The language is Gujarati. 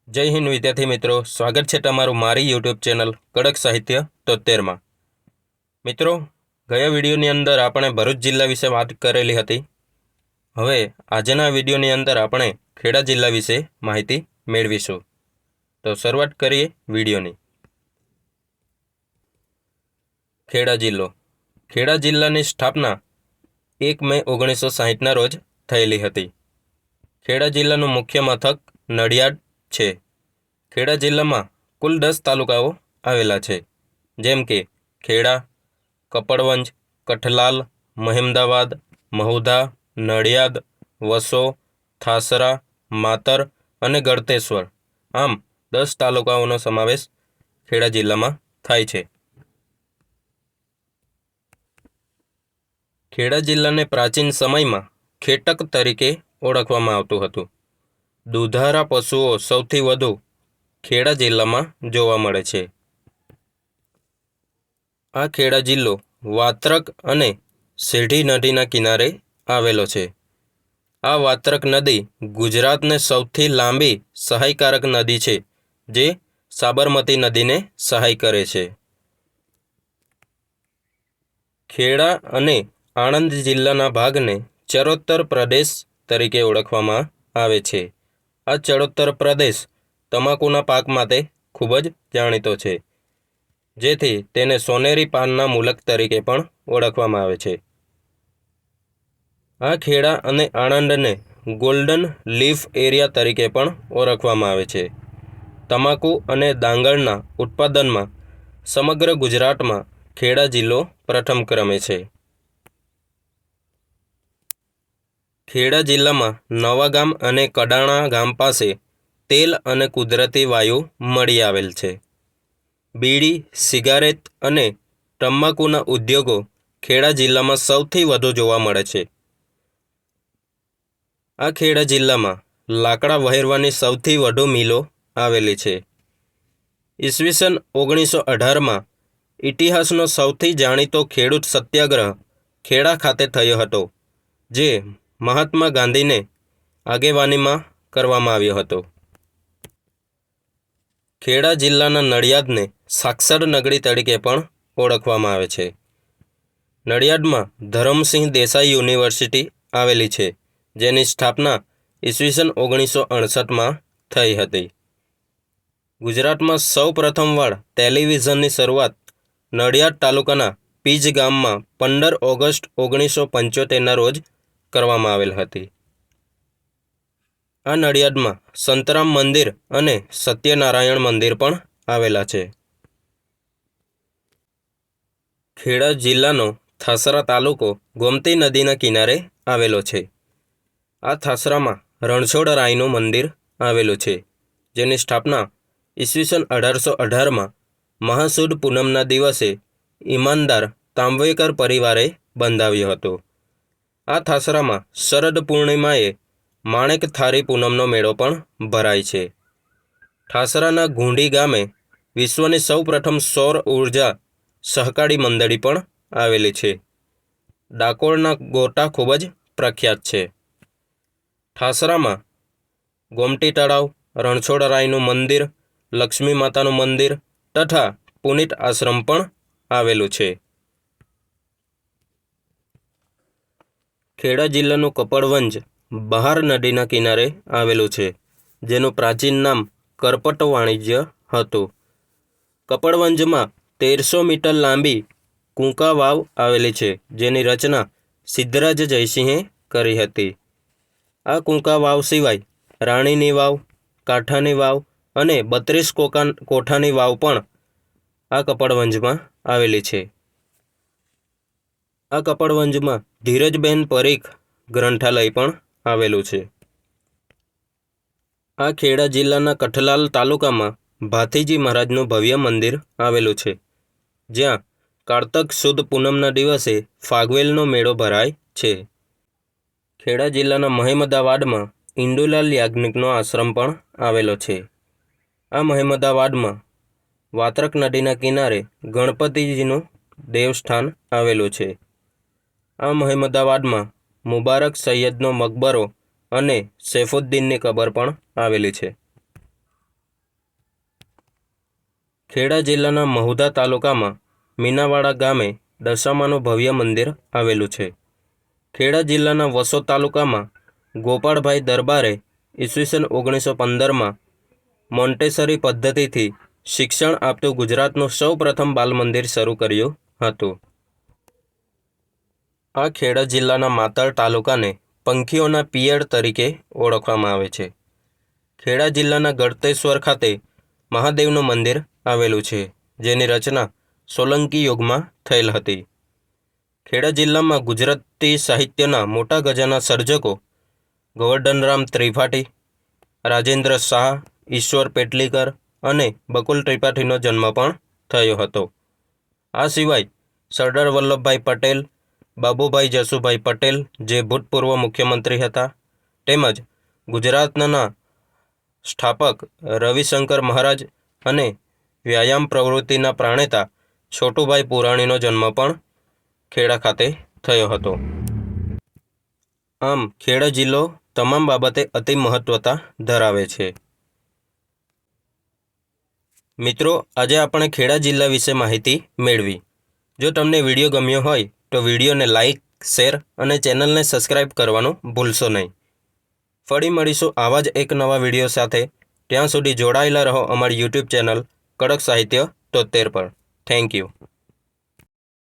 જય હિન્દ વિદ્યાર્થી મિત્રો, સ્વાગત છે તમારું મારી યુટ્યુબ ચેનલ કડક સાહિત્ય 73માં। મિત્રો, ગયા વિડીયોની અંદર આપણે ભરૂચ જિલ્લા વિશે વાત કરેલી હતી। હવે આજના વિડીયોની અંદર આપણે ખેડા જિલ્લા વિશે માહિતી મેળવીશું। તો શરૂઆત કરીએ વિડીયોની। ખેડા જિલ્લો। ખેડા જિલ્લાની સ્થાપના 1 મે 1960ના રોજ થયેલી હતી। ખેડા જિલ્લાનું મુખ્ય મથક નડિયાદ છે। ખેડા જિલ્લામાં કુલ 10 તાલુકાઓ આવેલા છે, જેમ કે ખેડા, કપડવંજ, કઠલાલ, મહેમદાવાદ, મહુધા, નડિયાદ, વસો, થાસરા, માતર અને ગળતેશ્વર। આમ 10 તાલુકાઓનો સમાવેશ ખેડા જિલ્લામાં થાય છે। ખેડા જિલ્લાને પ્રાચીન સમયમાં ખેટક તરીકે ઓળખવામાં આવતું હતું। દૂધારા પશુઓ સૌથી વધુ ખેડા જિલ્લામાં જોવા મળે છે। આ ખેડા જિલ્લો વાત્રક અને સેઢી નદીના કિનારે આવેલો છે। આ વાત્રક નદી ગુજરાતને સૌથી લાંબી સહાયકારક નદી છે, જે સાબરમતી નદીને સહાય કરે છે। ખેડા અને આણંદ જિલ્લાના ભાગને ચરોતર પ્રદેશ તરીકે ઓળખવામાં આવે છે। આ ચરોતર પ્રદેશ તમાકુના પાક માટે ખૂબ જ જાણીતો છે, જેથી તેને સોનેરી પાનના મુલક તરીકે પણ ઓળખવામાં આવે છે। આ ખેડા અને આણંદને ગોલ્ડન લીફ એરિયા તરીકે પણ ઓળખવામાં આવે છે। તમાકુ અને ડાંગરના ઉત્પાદનમાં સમગ્ર ગુજરાતમાં ખેડા જિલ્લો પ્રથમ ક્રમે છે। ખેડા જિલ્લામાં નવાગામ અને કડાણા ગામ પાસે તેલ અને કુદરતી વાયુ મળી આવેલ છે। બીડી, સિગારેટ અને તમાકુના ઉદ્યોગો ખેડા જિલ્લામાં સૌથી વધુ જોવા મળે છે। આ ખેડા જિલ્લામાં લાકડા વહેરવાની સૌથી વધુ મિલો આવેલી છે। ઈસવીસન 1918માં ઇતિહાસનો સૌથી જાણીતો ખેડૂત સત્યાગ્રહ ખેડા ખાતે થયો હતો, જે મહાત્મા ગાંધીને આગેવાનીમાં કરવામાં આવ્યો હતો। ખેડા જિલ્લાના નડિયાદને સાક્ષર નગરી તરીકે પણ ઓળખવામાં આવે છે। નડિયાદમાં ધરમસિંહ દેસાઈ યુનિવર્સિટી આવેલી છે, જેની સ્થાપના ઈસવીસન 1968માં થઈ હતી। ગુજરાતમાં સૌ પ્રથમવાર ટેલિવિઝનની શરૂઆત નડિયાદ તાલુકાના પીજ ગામમાં 15 ઓગસ્ટ 1975ના રોજ કરવામાં આવેલ હતી। આ નડિયાદમાં સંતરામ મંદિર અને સત્યનારાયણ મંદિર પણ આવેલા છે। ખેડા જિલ્લાનો થાસરા તાલુકો ગોમતી નદીના કિનારે આવેલો છે। આ થાસરામાં રણછોડરાયનું મંદિર આવેલું છે, જેની સ્થાપના ઈસવીસન 1818માં મહાસુદ પૂનમના દિવસે ઈમાનદાર તાંબવેકર પરિવારે બંધાવ્યો હતો। આ થાસરામાં શરદ પૂર્ણિમાએ માણેક થારી પૂનમનો મેળો પણ ભરાય છે। ઠાસરાના ગુંડી ગામે વિશ્વની સૌપ્રથમ સૌર ઉર્જા સહકારી મંડળી પણ આવેલી છે। ડાકોરના ગોટા ખૂબ જ પ્રખ્યાત છે। ઠાસરામાં ગોમતી તળાવ, રણછોડરાયનું મંદિર, લક્ષ્મી માતાનું મંદિર તથા પુનિત આશ્રમ પણ આવેલું છે। ખેડા જિલ્લાનું કપડવંજ બહાર નદીના કિનારે આવેલું છે, જેનું પ્રાચીન નામ કરપટ વાણિજ્ય હતું। કપડવંજમાં 1300 મીટર લાંબી કુંકા વાવ આવેલી છે, જેની રચના સિદ્ધરાજ જયસિંહે કરી હતી। આ કુંકા વાવ સિવાય રાણીની વાવ, કાંઠાની વાવ અને 32 કોઠાની વાવ પણ આ કપડવંજમાં આવેલી છે। આ કપડવંજમાં ધીરજબેન પરીખ ગ્રંથાલય પણ આવેલું છે। આ ખેડા જિલ્લાના કઠલાલ તાલુકામાં ભાથીજી મહારાજનું ભવ્ય મંદિર આવેલું છે, જ્યાં કારતક સુદ પૂનમના દિવસે ફાગવેલનો મેળો ભરાય છે। ખેડા જિલ્લાના મહેમદાવાદમાં ઇન્દુલાલ યાજ્ઞિકનો આશ્રમ પણ આવેલો છે। આ મહેમદાવાદમાં વાત્રક નદીના કિનારે ગણપતિજીનું દેવસ્થાન આવેલું છે। આ મહેમદાવાદમાં મુબારક સૈયદનો મકબરો અને સૈફુદ્દીનની કબર પણ આવેલી છે। ખેડા જિલ્લાના મહુધા તાલુકામાં મીનાવાડા ગામે દશામાનું ભવ્ય મંદિર આવેલું છે. ખેડા જિલ્લાના વસો તાલુકામાં ગોપાળભાઈ દરબારે ઈસવીસન 1915માં મોન્ટેસરી પદ્ધતિથી શિક્ષણ આપતું ગુજરાતનું સૌપ્રથમ બાલ મંદિર શરૂ કર્યું હતું. આ ખેડા જિલ્લાના માતર તાલુકાને પંખીઓના પિયર તરીકે ઓળખવામાં આવે છે. ખેડા જિલ્લાના ગળતેશ્વર ખાતે મહાદેવનું મંદિર આવેલું છે, જેની રચના સોલંકી યુગમાં થયેલ હતી. ખેડા જિલ્લામાં ગુજરાતી સાહિત્યના મોટા ગજાના સર્જકો ગોવર્ધનરામ ત્રિપાઠી, રાજેન્દ્ર શાહ, ઈશ્વર પેટલીકર અને બકુલ ત્રિપાઠીનો જન્મ પણ થયો હતો. આ સિવાય સરદાર વલ્લભભાઈ પટેલ, બાબુભાઈ જસુભાઈ પટેલ જે ભૂતપૂર્વ મુખ્યમંત્રી હતા, તેમજ ગુજરાતના સ્થાપક રવિશંકર મહારાજ અને વ્યાયામ પ્રવૃત્તિના પ્રાણેતા છોટુભાઈ પુરાણીનો જન્મ પણ ખેડા ખાતે થયો હતો. આમ ખેડા જિલ્લો તમામ બાબતે અતિ મહત્વતા ધરાવે છે. મિત્રો, આજે આપણે ખેડા જિલ્લા વિશે માહિતી મેળવી. જો તમને વિડીયો ગમ્યો હોય તો વિડીયોને લાઇક, શેર અને ચેનલને સબસ્ક્રાઈબ કરવાનું ભૂલશો નહીં. ફરી મળીશું આવા જ એક નવા વિડીયો સાથે. ત્યાં સુધી જોડાયેલા રહો અમારી યુટ્યુબ ચેનલ કડક સાહિત્ય 73 પર. Thank you.